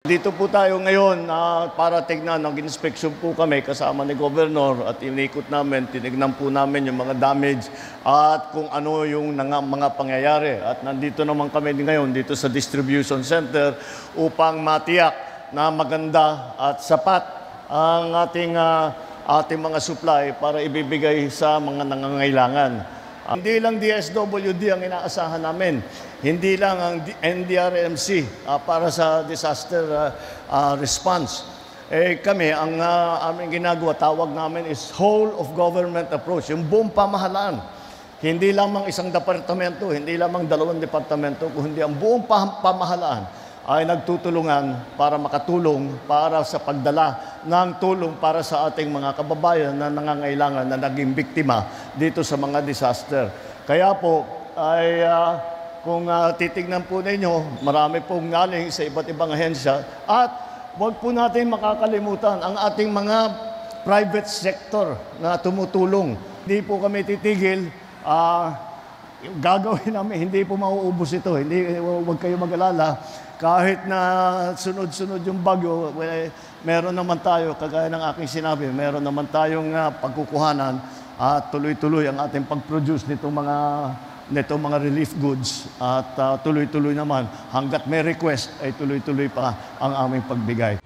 Dito po tayo ngayon para tignan, nag-inspection po kami kasama ni Governor at inikot namin, tinignan po namin yung mga damage at kung ano yung mga pangyayari. At nandito naman kami ngayon dito sa distribution center upang matiyak na maganda at sapat ang ating mga supply para ibibigay sa mga nangangailangan. Hindi lang DSWD ang inaasahan namin, hindi lang ang NDRMC para sa disaster response. Kami, ang aming ginagawa, tawag namin is whole of government approach, yung buong pamahalaan. Hindi lamang isang departamento, hindi lamang 2 departamento, kundi ang buong pamahalaan ay nagtutulungan para makatulong para sa pagdala ng tulong para sa ating mga kababayan na nangangailangan na naging biktima dito sa mga disaster. Kaya po ay kung titignan po ninyo, marami pong galing sa iba't ibang ahensya at huwag po natin makakalimutan ang ating mga private sector na tumutulong. Hindi po kami titigil, gagawin namin, hindi po mauubos ito. Huwag kayo mag-alala. Kahit na sunod-sunod yung bagyo, meron naman tayo, kagaya ng aking sinabi, meron naman tayong pagkukuhanan at tuloy-tuloy ang ating pag-produce nitong mga relief goods at tuloy-tuloy naman hanggat may request ay tuloy-tuloy pa ang aming pagbigay.